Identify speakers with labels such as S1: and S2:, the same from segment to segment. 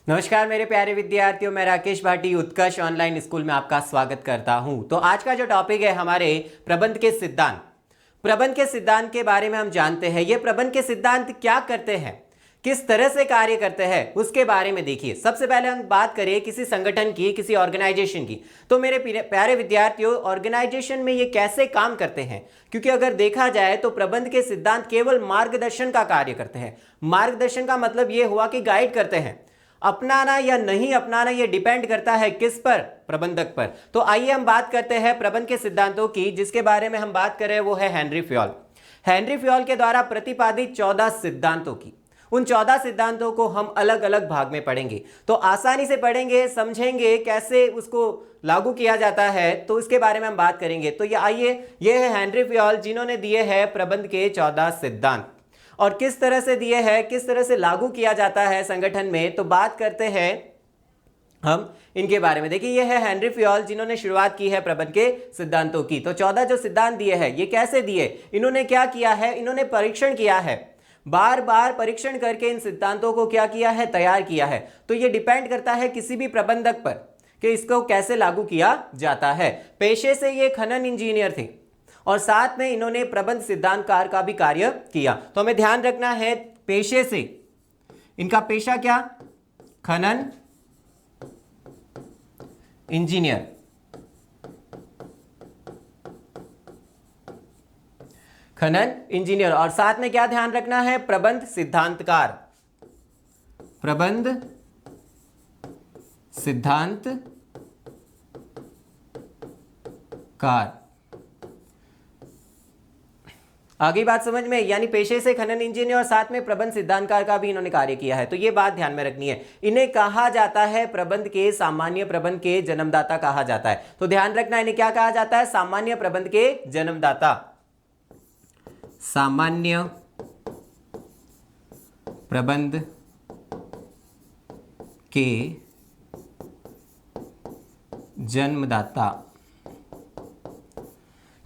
S1: नमस्कार मेरे प्यारे विद्यार्थियों, मैं राकेश भाटी उत्कर्ष ऑनलाइन स्कूल में आपका स्वागत करता हूं। तो आज का जो टॉपिक है हमारे प्रबंध के सिद्धांत। प्रबंध के सिद्धांत के बारे में हम जानते हैं। ये प्रबंध के सिद्धांत क्या करते हैं, किस तरह से कार्य करते हैं, उसके बारे में देखिए। सबसे पहले हम बात करें किसी संगठन की, किसी ऑर्गेनाइजेशन की। तो मेरे प्यारे विद्यार्थियों, ऑर्गेनाइजेशन में ये कैसे काम करते हैं, क्योंकि अगर देखा जाए तो प्रबंध के सिद्धांत केवल मार्गदर्शन का कार्य करते हैं। मार्गदर्शन का मतलब ये हुआ कि गाइड करते हैं। अपनाना या नहीं अपनाना ये डिपेंड करता है किस पर, प्रबंधक पर। तो आइए हम बात करते हैं प्रबंध के सिद्धांतों की। जिसके बारे में हम बात कर रहे हैं वो है हेनरी फ्योल। हेनरी फ्योल के द्वारा प्रतिपादित 14 सिद्धांतों की। उन 14 सिद्धांतों को हम अलग अलग भाग में पढ़ेंगे, तो आसानी से पढ़ेंगे, समझेंगे कैसे उसको लागू किया जाता है, तो इसके बारे में हम बात करेंगे। तो ये आइए, ये है हेनरी फ्योल जिन्होंने दिए हैं प्रबंध के 14 सिद्धांत, और किस तरह से दिए हैं, किस तरह से लागू किया जाता है संगठन में। तो बात करते हैं हम इनके बारे में। देखिए, ये है हेनरी फ्योल जिन्होंने शुरुआत की है प्रबंध के सिद्धांतों की। तो 14 जो सिद्धांत दिए हैं, ये कैसे दिए, इन्होंने क्या किया है, इन्होंने परीक्षण किया है, बार बार परीक्षण करके इन सिद्धांतों को क्या किया है, तैयार किया है। तो ये डिपेंड करता है किसी भी प्रबंधक पर कि इसको कैसे लागू किया जाता है। पेशे से ये खनन इंजीनियर थे और साथ में इन्होंने प्रबंध सिद्धांतकार का भी कार्य किया। तो हमें ध्यान रखना है, पेशे से इनका पेशा क्या, खनन इंजीनियर। खनन इंजीनियर, और साथ में क्या ध्यान रखना है, प्रबंध सिद्धांतकार। प्रबंध सिद्धांतकार। आगे बात समझ में, यानी पेशे से खनन इंजीनियर और साथ में प्रबंध सिद्धांतकार का भी इन्होंने कार्य किया है। तो ये बात ध्यान में रखनी है। इन्हें कहा जाता है प्रबंध के, सामान्य प्रबंध के जन्मदाता कहा जाता है। तो ध्यान रखना, इन्हें क्या कहा जाता है, सामान्य प्रबंध के जन्मदाता। सामान्य प्रबंध के जन्मदाता,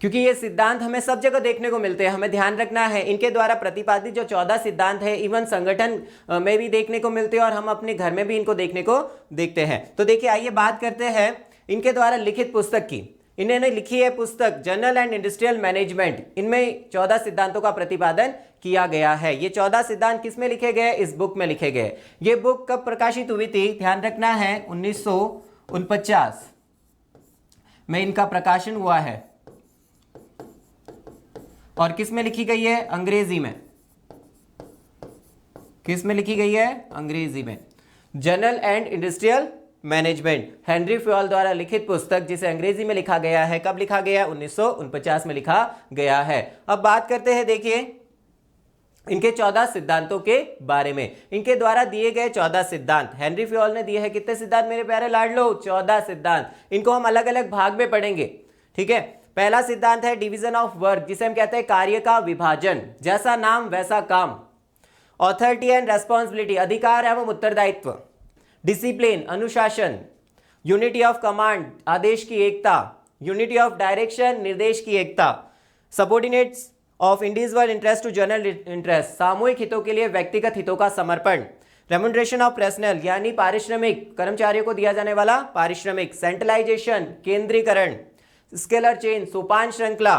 S1: क्योंकि ये सिद्धांत हमें सब जगह देखने को मिलते हैं। हमें ध्यान रखना है, इनके द्वारा प्रतिपादित जो 14 सिद्धांत है इवन संगठन में भी देखने को मिलते हैं और हम अपने घर में भी इनको देखते हैं। तो देखिए, आइए बात करते हैं इनके द्वारा लिखित पुस्तक की। इन्होंने लिखी है पुस्तक जनरल एंड इंडस्ट्रियल मैनेजमेंट। इनमें 14 सिद्धांतों का प्रतिपादन किया गया है। ये 14 सिद्धांत किस में लिखे गए, इस बुक में लिखे गए। ये बुक कब प्रकाशित हुई थी, ध्यान रखना है, 1949 में इनका प्रकाशन हुआ है। और किस में लिखी गई है, अंग्रेजी में। किस में लिखी गई है, अंग्रेजी में। General and industrial management, Henry Fayol द्वारा लिखित पुस्तक, जिसे अंग्रेजी में लिखा गया है। कब लिखा गया, 1949 में लिखा गया है। अब बात करते हैं, देखिए इनके 14 सिद्धांतों के बारे में। इनके द्वारा दिए गए 14 सिद्धांत, हेनरी फ्योल ने दिए हैं कितने सिद्धांत मेरे प्यारे लाडलो, 14 सिद्धांत। इनको हम अलग अलग भाग में पढ़ेंगे, ठीक है। पहला सिद्धांत है डिवीजन ऑफ वर्क, जिसे हम कहते हैं कार्य का विभाजन। जैसा नाम वैसा काम। ऑथोरिटी एंड रेस्पॉन्सिबिलिटी, अधिकार एवं उत्तरदायित्व। डिसिप्लिन, अनुशासन। यूनिटी ऑफ कमांड, आदेश की एकता। यूनिटी ऑफ डायरेक्शन, निर्देश की एकता। Subordinates of individual interest to general interest, सामूहिक हितों के लिए व्यक्तिगत हितों का समर्पण। रेमुनरेशन ऑफ पर्सनल, यानी पारिश्रमिक, कर्मचारियों को दिया जाने वाला पारिश्रमिक। सेंट्रलाइजेशन, केंद्रीकरण। स्केलर चेन, सोपान श्रृंखला।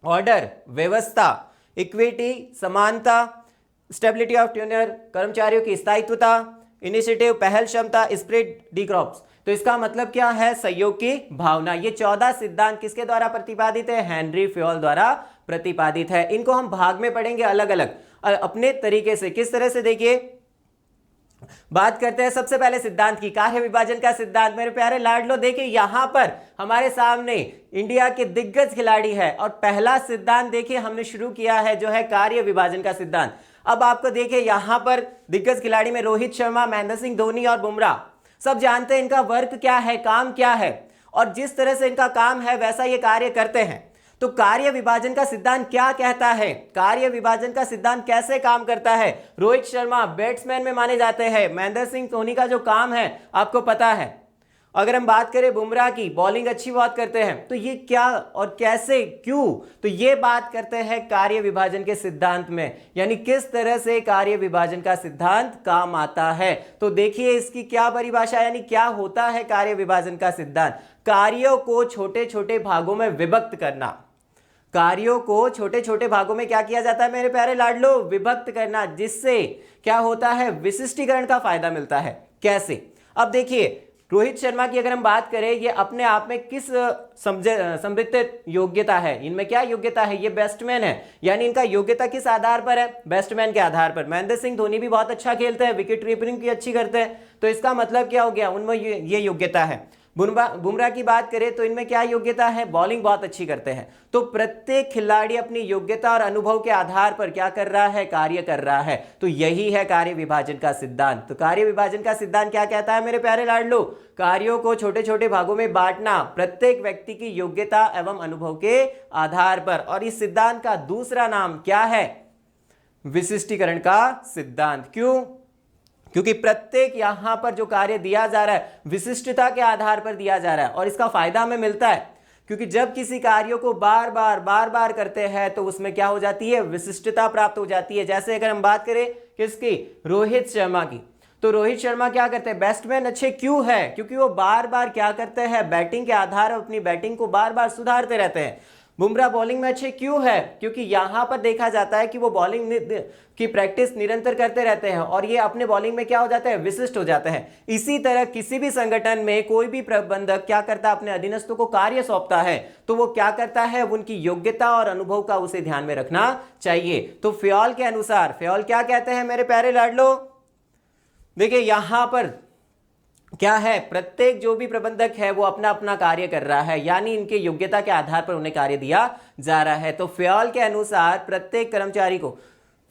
S1: ऑर्डर, व्यवस्था। इक्विटी, समानता। स्टेबिलिटी ऑफ टेन्योर, कर्मचारियों की स्थायित्वता। इनिशिएटिव, पहल क्षमता। स्प्रिट, डिक्रॉप्स। तो इसका मतलब क्या है, सहयोग की भावना। ये 14 सिद्धांत किसके द्वारा प्रतिपादित है, हेनरी फ्योल द्वारा प्रतिपादित है। इनको हम भाग में पढ़ेंगे अलग अलग अपने तरीके से। किस तरह से, देखिए बात करते हैं सबसे पहले सिद्धांत की, कार्य विभाजन का सिद्धांत। मेरे प्यारे लाडलो, देखिए यहां पर हमारे सामने इंडिया के दिग्गज खिलाड़ी है और पहला सिद्धांत देखिए हमने शुरू किया है जो है कार्य विभाजन का सिद्धांत। अब आपको देखिए यहां पर दिग्गज खिलाड़ी में रोहित शर्मा, महेंद्र सिंह धोनी और बुमराह, सब जानते हैं इनका वर्क क्या है, काम क्या है, और जिस तरह से इनका काम है वैसा ये कार्य करते हैं। तो कार्य विभाजन का सिद्धांत क्या कहता है, कार्य विभाजन का सिद्धांत कैसे काम करता है। रोहित शर्मा बैट्समैन में माने जाते हैं, महेंद्र सिंह धोनी का जो काम है आपको पता है, अगर हम बात करें बुमराह की, बॉलिंग अच्छी बहुत करते हैं, तो ये क्या और कैसे, क्यों, तो ये बात करते हैं कार्य विभाजन के सिद्धांत में, यानी किस तरह से कार्य विभाजन का सिद्धांत काम आता है। तो देखिए इसकी क्या परिभाषा, यानी क्या होता है कार्य विभाजन का सिद्धांत। कार्यों को छोटे छोटे भागों में विभक्त करना, कार्यों को छोटे छोटे भागों में क्या किया जाता है मेरे प्यारे लाडलो, विभक्त करना, जिससे क्या होता है, विशिष्टीकरण का फायदा मिलता है। कैसे, अब देखिए रोहित शर्मा की अगर हम बात करें, ये अपने आप में किस समृद्ध योग्यता है, इनमें क्या योग्यता है, ये बैट्समैन है, यानी इनका योग्यता किस आधार पर है, बैट्समैन के आधार पर। महेंद्र सिंह धोनी भी बहुत अच्छा खेलते हैं, विकेट कीपिंग की अच्छी करते हैं, तो इसका मतलब क्या हो गया, उनमें ये योग्यता है। बुमराह की बात करें तो इनमें क्या योग्यता है, बॉलिंग बहुत अच्छी करते हैं। तो प्रत्येक खिलाड़ी अपनी योग्यता और अनुभव के आधार पर क्या कर रहा है, कार्य कर रहा है। तो यही है कार्य विभाजन का सिद्धांत। तो कार्य विभाजन का सिद्धांत क्या कहता है मेरे प्यारे लाडलो, कार्यों को छोटे छोटे भागों में बांटना प्रत्येक व्यक्ति की योग्यता एवं अनुभव के आधार पर। और इस सिद्धांत का दूसरा नाम क्या है, विशिष्टीकरण का सिद्धांत। क्यों, क्योंकि प्रत्येक यहां पर जो कार्य दिया जा रहा है विशिष्टता के आधार पर दिया जा रहा है, और इसका फायदा हमें मिलता है, क्योंकि जब किसी कार्यों को बार बार करते हैं तो उसमें क्या हो जाती है, विशिष्टता प्राप्त हो जाती है। जैसे अगर हम बात करें किसकी, रोहित शर्मा की, तो रोहित शर्मा क्या करते हैं, बैट्समैन अच्छे क्यों है, क्योंकि वो बार बार क्या करते हैं, बैटिंग के आधार पर अपनी बैटिंग को बार बार सुधारते रहते हैं। बुमराह बॉलिंग में अच्छे क्यों है, क्योंकि यहां पर देखा जाता है कि वो बॉलिंग की प्रैक्टिस निरंतर करते रहते हैं, और ये अपने बॉलिंग में क्या हो जाता है, विशिष्ट हो जाते हैं। इसी तरह किसी भी संगठन में कोई भी प्रबंधक क्या करता है, अपने अधीनस्थों को कार्य सौंपता है, तो वो क्या करता है, उनकी योग्यता और अनुभव का उसे ध्यान में रखना चाहिए। तो फ्योल के अनुसार, फ्योल क्या कहते हैं मेरे प्यारे लाडलो, देखिए यहां पर क्या है, प्रत्येक जो भी प्रबंधक है वो अपना अपना कार्य कर रहा है, यानी इनके योग्यता के आधार पर उन्हें कार्य दिया जा रहा है। तो फ्योल के अनुसार प्रत्येक कर्मचारी को,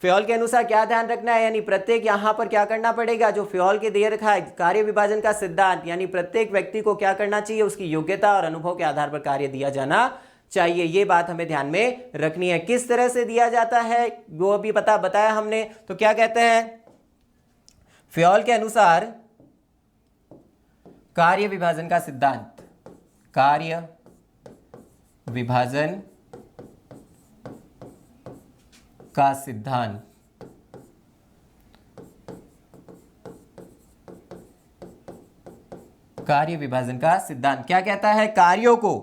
S1: फ्योल के अनुसार क्या ध्यान रखना है, यानी प्रत्येक यहां पर क्या करना पड़ेगा, जो फ्योल के दे रखा है कार्य विभाजन का सिद्धांत, यानी प्रत्येक व्यक्ति को क्या करना चाहिए, उसकी योग्यता और अनुभव के आधार पर कार्य दिया जाना चाहिए। ये बात हमें ध्यान में रखनी है। किस तरह से दिया जाता है वो अभी बताया हमने। तो क्या कहते हैं, फ्योल के अनुसार कार्य विभाजन का सिद्धांत, कार्य विभाजन का सिद्धांत कार्य विभाजन का सिद्धांत क्या कहता है, कार्यों को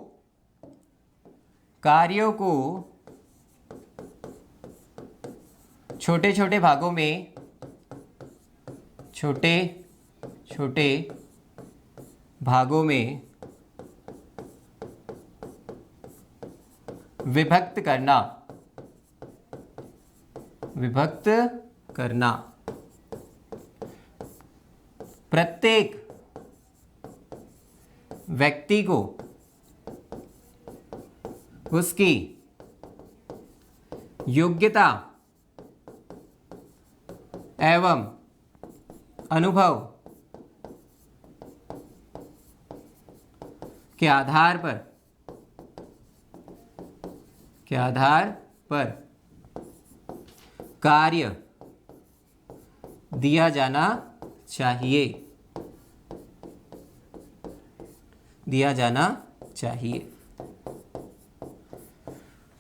S1: छोटे छोटे भागों में, छोटे छोटे भागों में विभक्त करना, प्रत्येक व्यक्ति को उसकी योग्यता एवं अनुभव के आधार पर कार्य दिया जाना चाहिए।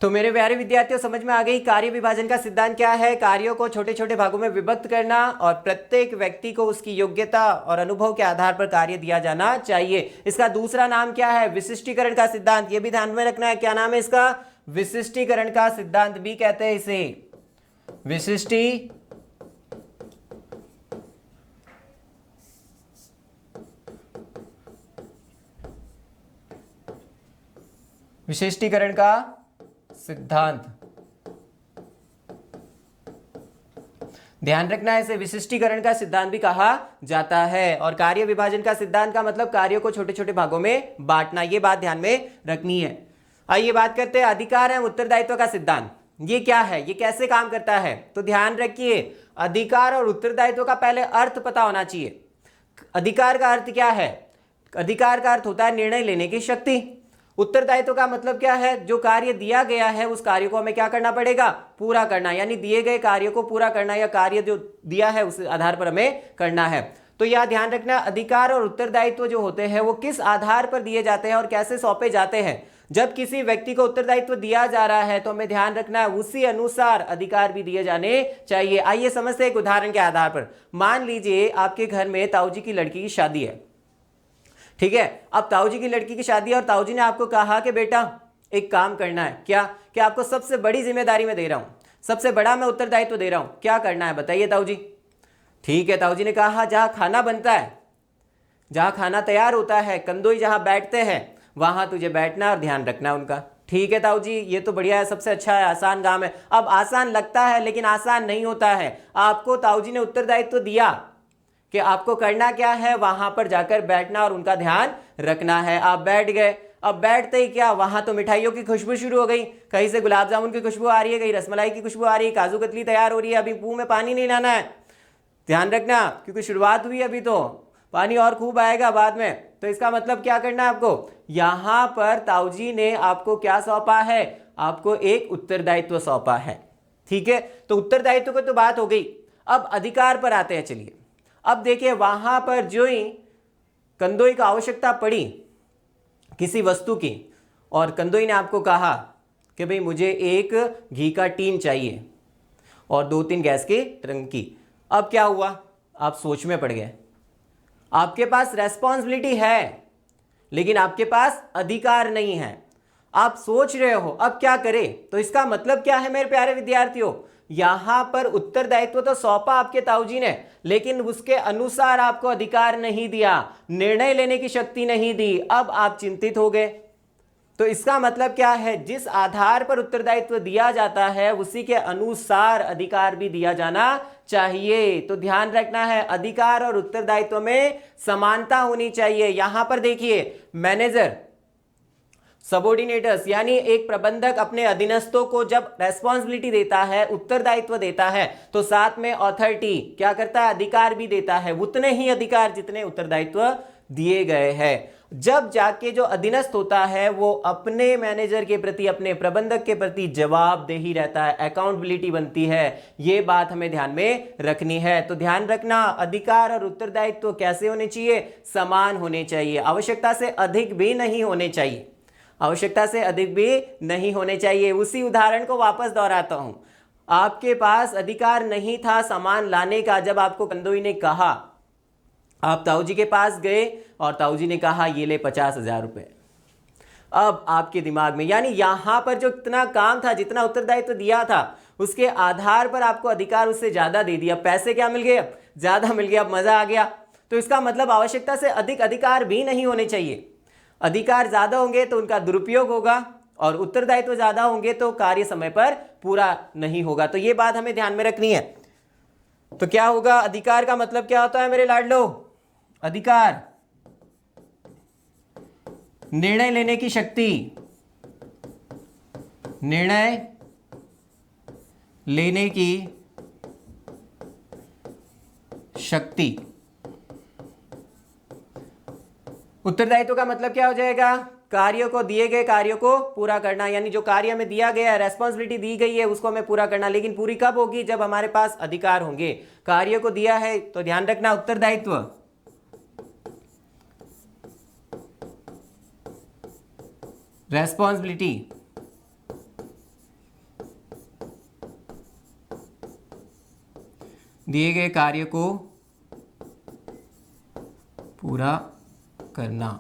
S1: तो मेरे प्यारे विद्यार्थियों, समझ में आ गई कार्य विभाजन का सिद्धांत क्या है, कार्यों को छोटे छोटे भागों में विभक्त करना और प्रत्येक व्यक्ति को उसकी योग्यता और अनुभव के आधार पर कार्य दिया जाना चाहिए। इसका दूसरा नाम क्या है, विशिष्टीकरण का सिद्धांत। यह भी ध्यान में रखना है, क्या नाम है इसका, विशिष्टीकरण का सिद्धांत भी कहते हैं इसे, विशिष्टीकरण का सिद्धांत। ध्यान रखना है, इसे विशिष्टीकरण का सिद्धांत भी कहा जाता है। और कार्य विभाजन का सिद्धांत का मतलब कार्यों को छोटे छोटे भागों में बांटना, यह बात ध्यान में रखनी है। आइए बात करते हैं अधिकार एवं उत्तरदायित्व का सिद्धांत। ये क्या है, ये कैसे काम करता है, तो ध्यान रखिए, अधिकार और उत्तरदायित्व का पहले अर्थ पता होना चाहिए। अधिकार का अर्थ क्या है, अधिकार का अर्थ होता है निर्णय लेने की शक्ति। उत्तरदायित्व का मतलब क्या है, जो कार्य दिया गया है उस कार्य को हमें क्या करना पड़ेगा, पूरा करना, यानी दिए गए कार्य को पूरा करना, या कार्य जो दिया है उस आधार पर हमें करना है। तो यह ध्यान रखना, अधिकार और उत्तरदायित्व जो होते हैं वो किस आधार पर दिए जाते हैं और कैसे सौंपे जाते हैं। जब किसी व्यक्ति को उत्तरदायित्व दिया जा रहा है तो हमें ध्यान रखना है उसी अनुसार अधिकार भी दिए जाने चाहिए। आइए समझते हैं एक उदाहरण के आधार पर। मान लीजिए आपके घर में ताऊ जी की लड़की की शादी है, ठीक है। अब ताऊ जी की लड़की की शादी है और ताऊ जी ने आपको कहा कि बेटा एक काम करना है, क्या कि आपको सबसे बड़ी जिम्मेदारी मैं दे रहा हूं, सबसे बड़ा मैं उत्तरदायित्व दे रहा हूं, क्या करना है बताइए ताऊ जी। ठीक है, ताऊ जी ने कहा जहां खाना बनता है, जहां खाना तैयार होता है, कंदोई जहां बैठते हैं वहां तुझे बैठना और ध्यान रखना उनका। ठीक है ताऊ जी, ये तो बढ़िया है, सबसे अच्छा है, आसान काम है। अब आसान लगता है लेकिन आसान नहीं होता है। आपको ताऊ जी ने उत्तरदायित्व दिया कि आपको करना क्या है, वहां पर जाकर बैठना और उनका ध्यान रखना है। आप बैठ गए। अब बैठते ही क्या, वहां तो मिठाइयों की खुशबू शुरू हो गई, कहीं से गुलाब जामुन की खुशबू आ रही है, कहीं रसमलाई की खुशबू आ रही है, काजू कतली तैयार हो रही है। अभी मुंह में पानी नहीं लाना है, ध्यान रखना, क्योंकि शुरुआत हुई अभी, तो पानी और खूब आएगा बाद में। तो इसका मतलब क्या करना है आपको, यहां पर ताऊ जी ने आपको क्या सौंपा है, आपको एक उत्तरदायित्व सौंपा है। ठीक है, तो उत्तरदायित्व की तो बात हो गई। अब अधिकार पर आते हैं। चलिए अब देखिए, वहां पर जो ही कंदोई की आवश्यकता पड़ी किसी वस्तु की, और कंदोई ने आपको कहा कि भाई मुझे एक घी का टीन चाहिए और 2-3 गैस की टंकी। अब क्या हुआ, आप सोच में पड़ गए। आपके पास रेस्पॉन्सिबिलिटी है लेकिन आपके पास अधिकार नहीं है। आप सोच रहे हो अब क्या करें, तो इसका मतलब क्या है मेरे प्यारे विद्यार्थियों, यहां पर उत्तरदायित्व तो सौंपा आपके ताऊजी ने, लेकिन उसके अनुसार आपको अधिकार नहीं दिया, निर्णय लेने की शक्ति नहीं दी। अब आप चिंतित हो गए। तो इसका मतलब क्या है, जिस आधार पर उत्तरदायित्व दिया जाता है उसी के अनुसार अधिकार भी दिया जाना चाहिए। तो ध्यान रखना है, अधिकार और उत्तरदायित्व में समानता होनी चाहिए। यहां पर देखिए, मैनेजर, सबॉर्डिनेटर्स यानी एक प्रबंधक अपने अधीनस्थों को जब रेस्पॉन्सिबिलिटी देता है, उत्तरदायित्व देता है, तो साथ में अथॉरिटी क्या करता है, अधिकार भी देता है, उतने ही अधिकार जितने उत्तरदायित्व दिए गए हैं। जब जाके जो अधीनस्थ होता है वो अपने मैनेजर के प्रति, अपने प्रबंधक के प्रति जवाबदेही रहता है, अकाउंटेबिलिटी बनती है। ये बात हमें ध्यान में रखनी है। तो ध्यान रखना, अधिकार और उत्तरदायित्व कैसे होने चाहिए, समान होने चाहिए, आवश्यकता से अधिक भी नहीं होने चाहिए, आवश्यकता से अधिक भी नहीं होने चाहिए। उसी उदाहरण को वापस दोहराता हूं, आपके पास अधिकार नहीं था सामान लाने का। जब आपको कंदोई ने कहा, आप ताऊ जी के पास गए और ताऊ जी ने कहा ये ले 50,000 रुपए। अब आपके दिमाग में, यानी यहां पर जो इतना काम था, जितना उत्तरदायित्व दिया था, उसके आधार पर आपको अधिकार उससे ज्यादा दे दिया। पैसे क्या मिल गए, ज्यादा मिल गया, अब मजा आ गया। तो इसका मतलब आवश्यकता से अधिक अधिकार भी नहीं होने चाहिए। अधिकार ज्यादा होंगे तो उनका दुरुपयोग होगा, और उत्तरदायित्व ज्यादा होंगे तो कार्य समय पर पूरा नहीं होगा। तो यह बात हमें ध्यान में रखनी है। तो क्या होगा, अधिकार का मतलब क्या होता है मेरे लाडलो, अधिकार निर्णय लेने की शक्ति, निर्णय लेने की शक्ति। उत्तरदायित्व का मतलब क्या हो जाएगा, कार्यों को, दिए गए कार्यों को पूरा करना, यानी जो कार्य हमें दिया गया है, रेस्पॉन्सिबिलिटी दी गई है, उसको हमें पूरा करना। लेकिन पूरी कब होगी, जब हमारे पास अधिकार होंगे। कार्य को दिया है तो ध्यान रखना, उत्तरदायित्व, रेस्पॉन्सिबिलिटी, दिए गए कार्य को पूरा करना।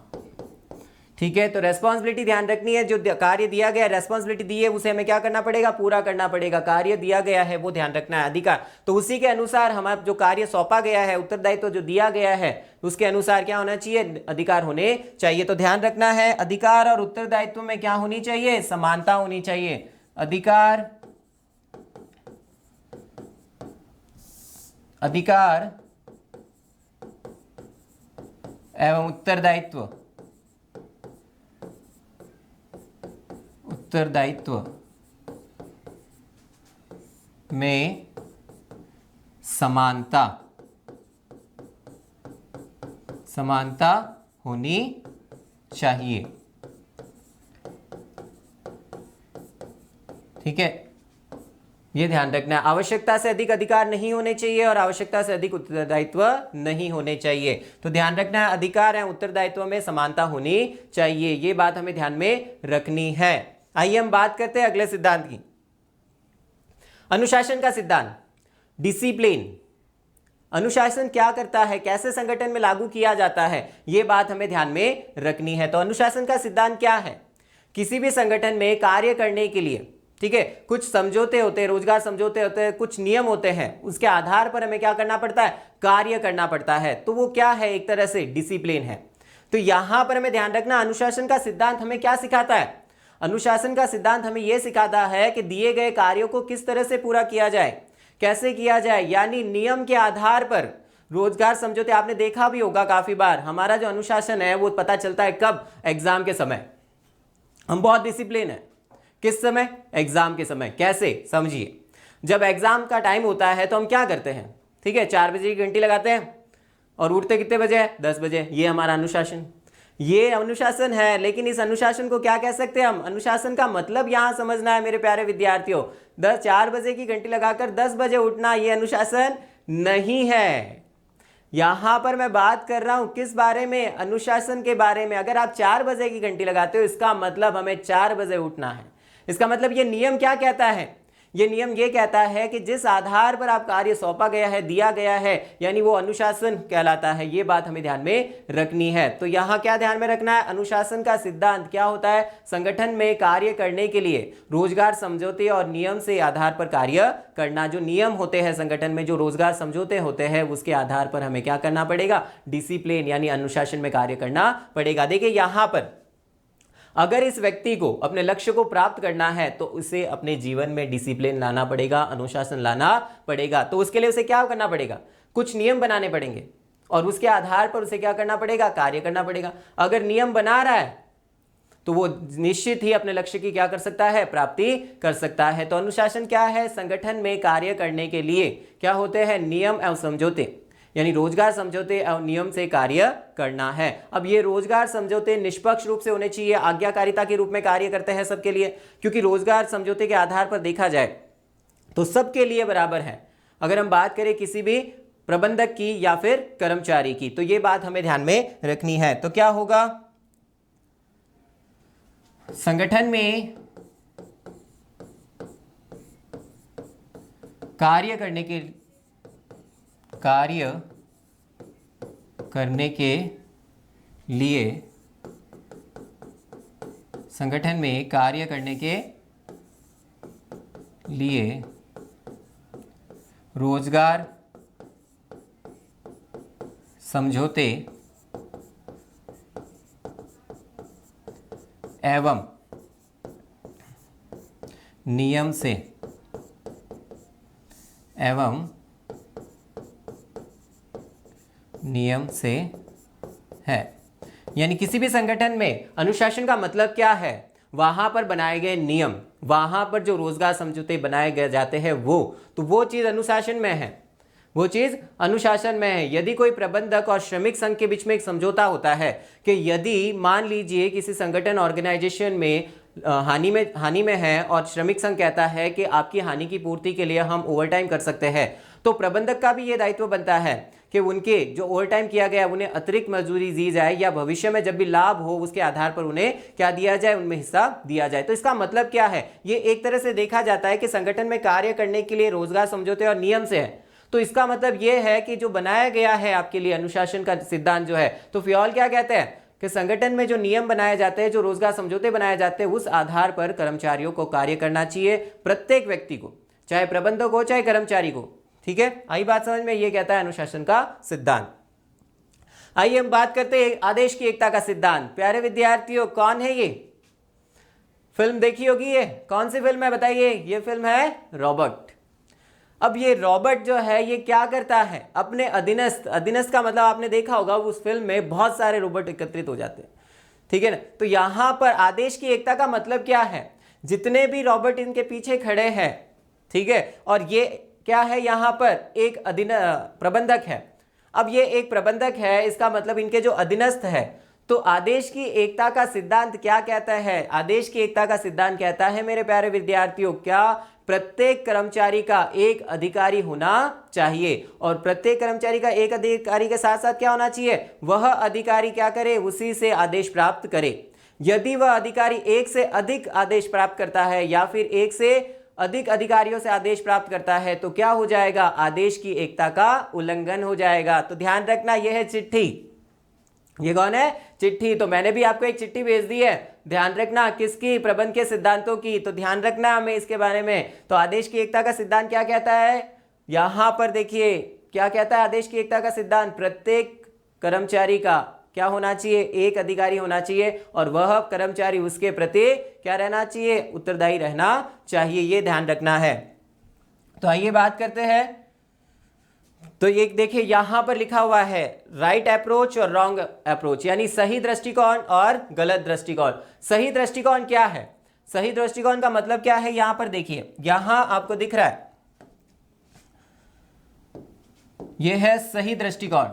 S1: ठीक है, तो रेस्पॉन्सिबिलिटी ध्यान रखनी है, जो कार्य दिया गया, रेस्पॉन्सिबिलिटी दी है, उसे हमें क्या करना पड़ेगा, पूरा करना पड़ेगा। कार्य दिया गया है वो ध्यान रखना है। अधिकार तो उसी के अनुसार हमारा जो कार्य सौंपा गया है, उत्तरदायित्व जो दिया गया है, उसके अनुसार क्या होना चाहिए, अधिकार होने चाहिए। तो ध्यान रखना है, अधिकार और उत्तरदायित्व में क्या होनी चाहिए, समानता होनी चाहिए। अधिकार एवं उत्तरदायित्व में समानता होनी चाहिए। ठीक है, ये ध्यान रखना है। आवश्यकता से अधिक अधिकार नहीं होने चाहिए और आवश्यकता से अधिक उत्तरदायित्व नहीं होने चाहिए। तो ध्यान रखना है, अधिकार है उत्तरदायित्व में समानता होनी चाहिए, ये बात हमें ध्यान में रखनी है। आइए हम बात करते हैं अगले सिद्धांत की। अनुशासन का सिद्धांत, डिसिप्लिन। अनुशासन क्या करता है, कैसे संगठन में लागू किया जाता है, यह बात हमें ध्यान में रखनी है। तो अनुशासन का सिद्धांत क्या है? किसी भी संगठन में कार्य करने के लिए, ठीक है, कुछ समझौते होते हैं, रोजगार समझौते होते हैं, कुछ नियम होते हैं, उसके आधार पर हमें क्या करना पड़ता है, कार्य करना पड़ता है। तो वो क्या है, एक तरह से डिसिप्लिन है। तो यहां पर हमें ध्यान रखना, अनुशासन का सिद्धांत हमें क्या सिखाता है? अनुशासन का सिद्धांत हमें यह सिखाता है कि दिए गए कार्यों को किस तरह से पूरा किया जाए, कैसे किया जाए, यानी नियम के आधार पर। रोजगार समझौते आपने देखा भी होगा काफी बार, हमारा जो अनुशासन है वो पता चलता है कब, एग्जाम के समय। हम बहुत डिसिप्लिन है किस समय, एग्जाम के समय। कैसे, समझिए। जब एग्जाम का टाइम होता है तो हम क्या करते हैं, ठीक है, 4 बजे की घंटी लगाते हैं और उठते कितने बजे है, 10 बजे। ये हमारा अनुशासन, ये अनुशासन है। लेकिन इस अनुशासन को क्या कह सकते हैं हम? अनुशासन का मतलब यहां समझना है मेरे प्यारे विद्यार्थियों, 4 बजे की घंटी लगाकर 10 बजे उठना ये अनुशासन नहीं है। यहां पर मैं बात कर रहा हूं किस बारे में, अनुशासन के बारे में। अगर आप 4 बजे की घंटी लगाते हो, इसका मतलब हमें 4 बजे उठना है। इसका मतलब ये नियम क्या कहता है? ये नियम ये कहता है कि जिस आधार पर आप कार्य सौंपा गया है, दिया गया है, यानी वो अनुशासन कहलाता है। ये बात हमें ध्यान में रखनी है। तो यहां क्या ध्यान में रखना है, अनुशासन का सिद्धांत क्या होता है? संगठन में कार्य करने के लिए रोजगार समझौते और नियम से आधार पर कार्य करना। जो नियम होते हैं संगठन में, जो रोजगार समझौते होते हैं, उसके आधार पर हमें क्या करना पड़ेगा, डिसिप्लिन यानी अनुशासन में कार्य करना पड़ेगा। देखिए यहां पर अगर इस व्यक्ति को अपने लक्ष्य को प्राप्त करना है तो उसे अपने जीवन में डिसिप्लिन लाना पड़ेगा, अनुशासन लाना पड़ेगा। तो उसके लिए उसे क्या करना पड़ेगा, कुछ नियम बनाने पड़ेंगे और उसके आधार पर उसे क्या करना पड़ेगा, कार्य करना पड़ेगा। अगर नियम बना रहा है तो वो निश्चित ही अपने लक्ष्य की क्या कर सकता है, प्राप्ति कर सकता है। तो अनुशासन क्या है, संगठन में कार्य करने के लिए क्या होते हैं, नियम एवं समझौते, यानी रोजगार समझौते और नियम से कार्य करना है। अब ये रोजगार समझौते निष्पक्ष रूप से होने चाहिए, आज्ञाकारिता के रूप में कार्य करते हैं सबके लिए, क्योंकि रोजगार समझौते के आधार पर देखा जाए तो सबके लिए बराबर है। अगर हम बात करें किसी भी प्रबंधक की या फिर कर्मचारी की, तो ये बात हमें ध्यान में रखनी है। तो क्या होगा, संगठन में कार्य करने के लिए, संगठन में कार्य करने के लिए रोजगार समझौते एवं नियम से है। यानी किसी भी संगठन में अनुशासन का मतलब क्या है, वहां पर बनाए गए नियम, वहां पर जो रोजगार समझौते बनाए गए जाते हैं वो चीज अनुशासन में है, वो चीज अनुशासन में है। यदि कोई प्रबंधक और श्रमिक संघ के बीच में एक समझौता होता है कि यदि मान लीजिए किसी संगठन ऑर्गेनाइजेशन में हानि में है और श्रमिक संघ कहता है कि आपकी हानि की पूर्ति के लिए हम ओवरटाइम कर सकते हैं, तो प्रबंधक का भी ये दायित्व बनता है कि उनके जो ओवरटाइम किया गया उन्हें अतिरिक्त मजदूरी दी जाए, या भविष्य में जब भी लाभ हो उसके आधार पर उन्हें क्या दिया जाए, उनमें हिस्सा दिया जाए। तो इसका मतलब क्या है, ये एक तरह से देखा जाता है कि संगठन में कार्य करने के लिए रोजगार समझौते और नियम से है। तो इसका मतलब यह है कि जो बनाया गया है आपके लिए अनुशासन का सिद्धांत जो है, तो फ्योल क्या कहते हैं कि संगठन में जो नियम बनाए जाते हैं, जो रोजगार समझौते बनाए जाते हैं, उस आधार पर कर्मचारियों को कार्य करना चाहिए, प्रत्येक व्यक्ति को, चाहे प्रबंधक हो चाहे कर्मचारी को। ठीक है, आई बात समझ में, ये कहता है अनुशासन का सिद्धांत। आइए हम बात करते हैं आदेश की एकता का सिद्धांत। प्यारे विद्यार्थियों, कौन है ये? फिल्म देखी होगी, ये कौन सी फिल्म है बताइए? ये फिल्म है रॉबर्ट। अब ये रॉबर्ट जो है ये क्या करता है, अपने अधीनस्थ का मतलब आपने देखा होगा उस फिल्म में बहुत सारे रोबोट एकत्रित हो जाते हैं, ठीक है ना। तो यहां पर आदेश की एकता का मतलब क्या है, जितने भी रॉबर्ट इनके पीछे खड़े हैं, ठीक है, और ये क्या है, यहां पर एक प्रबंधक है। अब ये एक प्रबंधक है, इसका मतलब इनके जो अधीनस्थ है। तो आदेश की एकता का सिद्धांत क्या कहता है? आदेश की एकता का सिद्धांत कहता है मेरे प्यारे विद्यार्थियों क्या, प्रत्येक कर्मचारी का एक अधिकारी होना चाहिए, और प्रत्येक कर्मचारी का एक अधिकारी के साथ साथ क्या होना चाहिए, वह अधिकारी क्या करे, उसी से आदेश प्राप्त करे। यदि वह अधिकारी एक से अधिक आदेश प्राप्त करता है या फिर एक से अधिक अधिकारियों से आदेश प्राप्त करता है तो क्या हो जाएगा, आदेश की एकता का उल्लंघन हो जाएगा। तो ध्यान रखना, यह है चिट्ठी। ये कौन है, चिट्ठी। तो मैंने भी आपको एक चिट्ठी भेज दी है, ध्यान रखना, किसकी, प्रबंध के सिद्धांतों की। तो ध्यान रखना हमें इसके बारे में। तो आदेश की एकता का सिद्धांत क्या कहता है, यहां पर देखिए क्या कहता है आदेश की एकता का सिद्धांत, प्रत्येक कर्मचारी का क्या होना चाहिए, एक अधिकारी होना चाहिए, और वह कर्मचारी उसके प्रति क्या रहना चाहिए, उत्तरदायी रहना चाहिए। ये ध्यान रखना है। तो आइए बात करते हैं। तो ये देखिए यहां पर लिखा हुआ है राइट अप्रोच और रॉन्ग अप्रोच, यानी सही दृष्टिकोण और गलत दृष्टिकोण। सही दृष्टिकोण क्या है, सही दृष्टिकोण का मतलब क्या है, यहां पर देखिए, यहां आपको दिख रहा है, यह है सही दृष्टिकोण।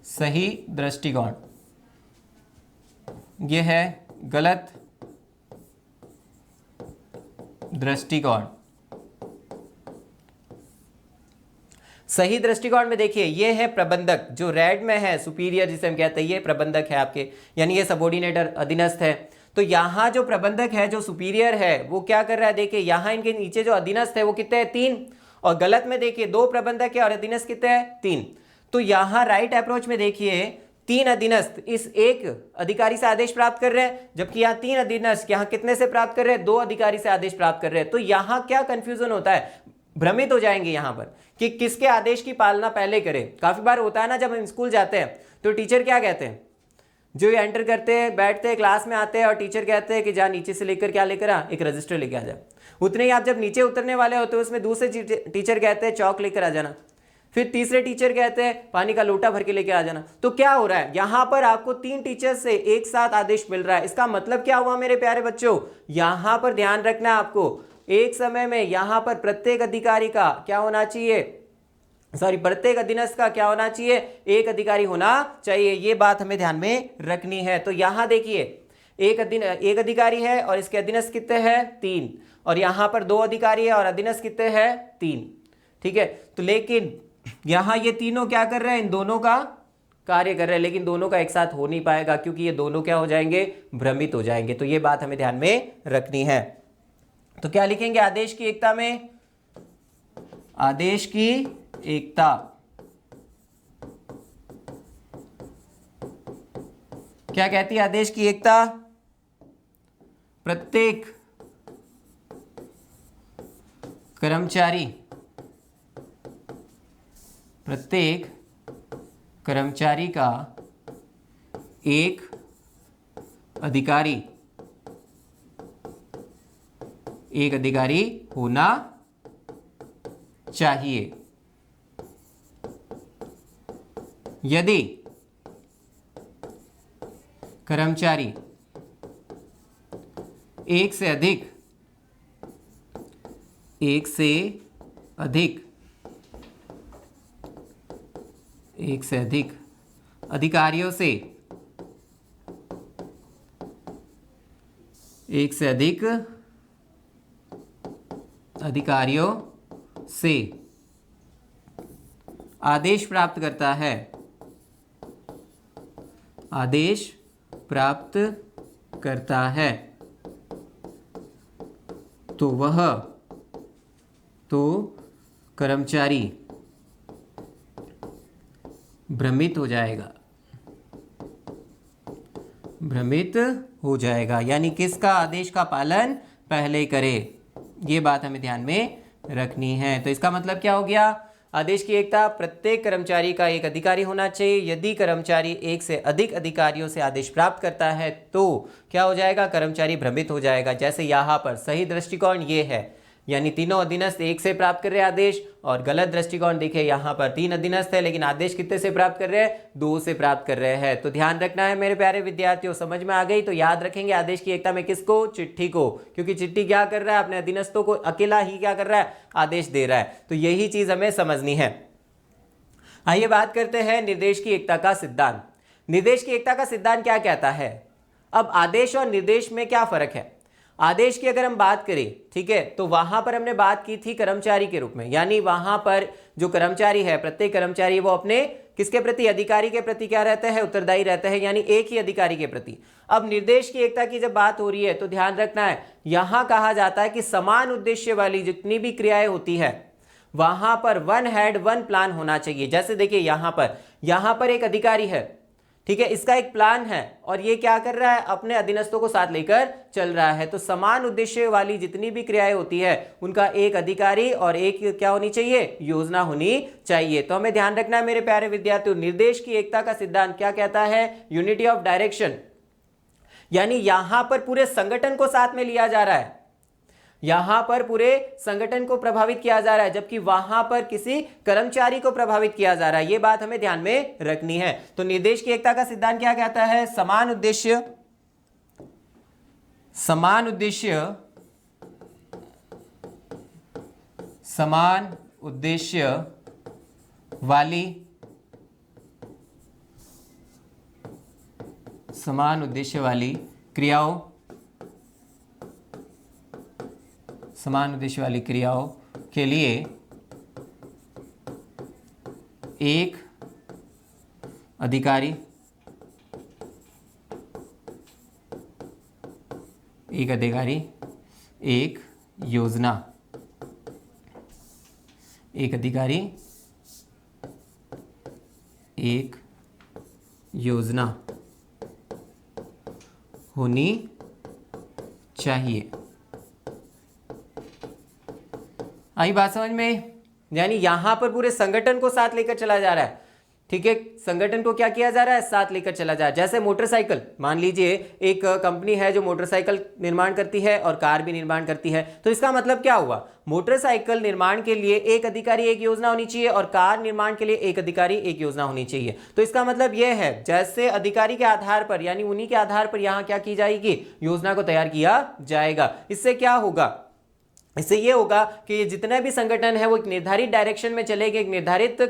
S1: सही दृष्टिकोण, यह है गलत दृष्टिकोण। सही दृष्टिकोण में देखिए ये है प्रबंधक, जो रेड में है सुपीरियर जिसे हम कहते हैं, ये प्रबंधक है आपके, यानी ये सबऑर्डिनेटर अधीनस्थ है। तो यहां जो प्रबंधक है, जो सुपीरियर है, वो क्या कर रहा है, देखिए यहां इनके नीचे जो अधीनस्थ है वो कितने हैं, 3, और गलत में देखिए 2 प्रबंधक है और अधीनस्थ कितने हैं, 3। तो यहां राइट अप्रोच में देखिए 3 अधीनस्थ इस एक अधिकारी से आदेश प्राप्त कर रहे हैं, जबकि यहाँ 3 अधीनस्थ यहाँ कितने से प्राप्त कर रहे हैं, 2 अधिकारी से आदेश प्राप्त कर रहे हैं। तो यहाँ क्या कंफ्यूजन होता है, भ्रमित हो जाएंगे यहाँ पर कि किसके आदेश की पालना पहले करें। काफी बार होता है ना, जब हम स्कूल जाते हैं तो टीचर क्या कहते हैं, जो ये एंटर करते हैं, बैठते हैं, क्लास में आते हैं और टीचर कहते हैं कि जा नीचे से लेकर क्या लेकर आ, एक रजिस्टर लेके आ जा। उतने ही आप जब नीचे उतरने वाले होते हैं उसमें दूसरे टीचर कहते हैं चौक लेकर आ जाना, फिर तीसरे टीचर कहते हैं पानी का लोटा भर के लेके आ जाना। तो क्या हो रहा है, यहां पर आपको 3 टीचर से एक साथ आदेश मिल रहा है। इसका मतलब क्या हुआ मेरे प्यारे बच्चों, यहां पर ध्यान रखना आपको, एक समय में यहां पर प्रत्येक अधिकारी का क्या होना चाहिए, प्रत्येक अधीनस्थ का क्या होना चाहिए, एक अधिकारी होना चाहिए। ये बात हमें ध्यान में रखनी है। तो यहां देखिए एक अधिकारी है और इसके अधीनस्थ कितने हैं, 3, और यहां पर 2 अधिकारी है और अधीनस्थ कितने हैं, 3। ठीक है, तो लेकिन यहां ये तीनों क्या कर रहे हैं, इन दोनों का कार्य कर रहे हैं, लेकिन दोनों का एक साथ हो नहीं पाएगा क्योंकि ये दोनों क्या हो जाएंगे, भ्रमित हो जाएंगे। तो ये बात हमें ध्यान में रखनी है। तो क्या लिखेंगे आदेश की एकता में, आदेश की एकता क्या कहती है, आदेश की एकता प्रत्येक कर्मचारी का एक अधिकारी होना चाहिए। यदि कर्मचारी एक से अधिक अधिकारियों से आदेश प्राप्त करता है तो कर्मचारी भ्रमित हो जाएगा, यानी किसका आदेश का पालन पहले करे। ये बात हमें ध्यान में रखनी है। तो इसका मतलब क्या हो गया, आदेश की एकता, प्रत्येक कर्मचारी का एक अधिकारी होना चाहिए। यदि कर्मचारी एक से अधिक अधिकारियों से आदेश प्राप्त करता है तो क्या हो जाएगा, कर्मचारी भ्रमित हो जाएगा। जैसे यहाँ पर सही दृष्टिकोण ये है, यानी तीनों अधीनस्थ एक से प्राप्त कर रहे हैं आदेश, और गलत दृष्टिकोण देखिए यहाँ पर 3 अधीनस्थ है लेकिन आदेश कितने से प्राप्त कर रहे हैं, 2 से प्राप्त कर रहे हैं। तो ध्यान रखना है मेरे प्यारे विद्यार्थियों, समझ में आ गई। तो याद रखेंगे आदेश की एकता में किसको, चिट्ठी को, क्योंकि चिट्ठी क्या कर रहा है, अपने अधीनस्थों को अकेला ही क्या कर रहा है, आदेश दे रहा है। तो यही चीज हमें समझनी है। आइए बात करते हैं निर्देश की एकता का सिद्धांत। निर्देश की एकता का सिद्धांत क्या कहता है, अब आदेश और निर्देश में क्या फर्क है? आदेश की अगर हम बात करें, ठीक है, तो वहां पर हमने बात की थी कर्मचारी के रूप में, यानी वहां पर जो कर्मचारी है, प्रत्येक कर्मचारी वो अपने किसके प्रति, अधिकारी के प्रति क्या रहता है, उत्तरदायी रहता है, यानी एक ही अधिकारी के प्रति। अब निर्देश की एकता की जब बात हो रही है तो ध्यान रखना है, यहां कहा जाता है कि समान उद्देश्य वाली जितनी भी क्रियाएं होती है वहां पर वन हेड वन प्लान होना चाहिए। जैसे देखिए यहां पर एक अधिकारी है, ठीक है, इसका एक प्लान है और ये क्या कर रहा है, अपने अधीनस्थों को साथ लेकर चल रहा है। तो समान उद्देश्य वाली जितनी भी क्रियाएं होती है उनका एक अधिकारी और एक क्या होनी चाहिए, योजना होनी चाहिए। तो हमें ध्यान रखना है मेरे प्यारे विद्यार्थियों, निर्देश की एकता का सिद्धांत क्या कहता है, यूनिटी ऑफ डायरेक्शन, यानी यहां पर पूरे संगठन को साथ में लिया जा रहा है, यहां पर पूरे संगठन को प्रभावित किया जा रहा है, जबकि वहां पर किसी कर्मचारी को प्रभावित किया जा रहा है। यह बात हमें ध्यान में रखनी है। तो निर्देश की एकता का सिद्धांत क्या कहता है, समान उद्देश्य वाली क्रियाओं के लिए एक अधिकारी, एक योजना, होनी चाहिए। आई बात समझ में? यानी यहां पर पूरे संगठन को साथ लेकर चला जा रहा है, ठीक है, संगठन को क्या किया जा रहा है, साथ लेकर चला जा रहा है। जैसे मोटरसाइकिल, मान लीजिए एक कंपनी है जो मोटरसाइकिल निर्माण करती है और कार भी निर्माण करती है, तो इसका मतलब क्या हुआ, मोटरसाइकिल निर्माण के लिए एक अधिकारी एक योजना होनी चाहिए और कार निर्माण के लिए एक अधिकारी एक योजना होनी चाहिए। तो इसका मतलब यह है, जैसे अधिकारी के आधार पर, यानी उन्हीं के आधार पर यहां क्या की जाएगी, योजना को तैयार किया जाएगा। इससे क्या होगा, इससे ये होगा कि ये जितने भी संगठन है वो एक निर्धारित डायरेक्शन में चलेंगे, एक निर्धारित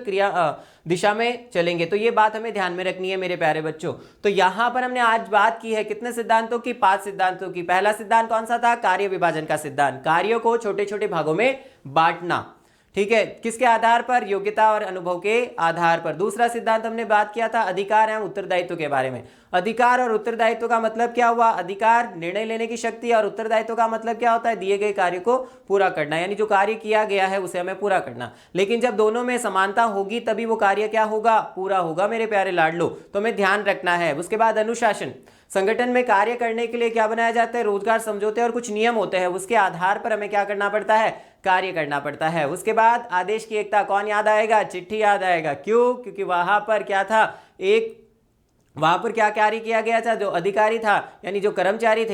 S1: दिशा में चलेंगे। तो ये बात हमें ध्यान में रखनी है मेरे प्यारे बच्चों। तो यहां पर हमने आज बात की है कितने सिद्धांतों की, 5 सिद्धांतों की। पहला सिद्धांत कौन सा था, कार्य विभाजन का सिद्धांत, कार्यों को छोटे छोटे भागों में बांटना, ठीक है, किसके आधार पर, योग्यता और अनुभव के आधार पर। दूसरा सिद्धांत हमने बात किया था अधिकार एवं उत्तरदायित्व के बारे में। अधिकार और उत्तरदायित्व का मतलब क्या हुआ, अधिकार निर्णय लेने की शक्ति, और उत्तरदायित्व का मतलब क्या होता है, दिए गए कार्य को पूरा करना, यानी जो कार्य किया गया है उसे हमें पूरा करना। लेकिन जब दोनों में समानता होगी तभी वो कार्य क्या होगा, पूरा होगा मेरे प्यारे लाडलो। तो हमें ध्यान रखना है। उसके बाद अनुशासन, संगठन में कार्य करने के लिए क्या बनाया जाता है, रोजगार समझौते और कुछ नियम होते हैं, उसके आधार पर हमें क्या करना पड़ता है, कार्य करना पड़ता है। उसके बाद आदेश की एकता, कौन याद आएगा, चिट्ठी याद आएगा। क्यों, क्योंकि वहां पर क्या था, वहां पर क्या कार्य किया गया था, जो अधिकारी था यानी जो कर्मचारी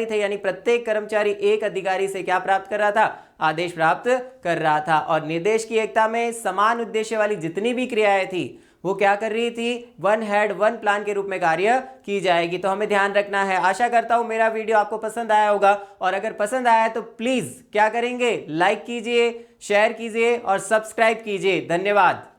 S1: थे, यानी प्रत्येक कर्मचारी एक अधिकारी से क्या प्राप्त कर रहा था, आदेश प्राप्त कर रहा था। और निर्देश की एकता में समान उद्देश्य वाली जितनी भी क्रियाएं थी वो क्या कर रही थी, वन हेड वन प्लान के रूप में कार्य की जाएगी। तो हमें ध्यान रखना है। आशा करता हूं मेरा वीडियो आपको पसंद आया होगा, और अगर पसंद आया तो प्लीज क्या करेंगे, लाइक कीजिए, शेयर कीजिए और सब्सक्राइब कीजिए। धन्यवाद।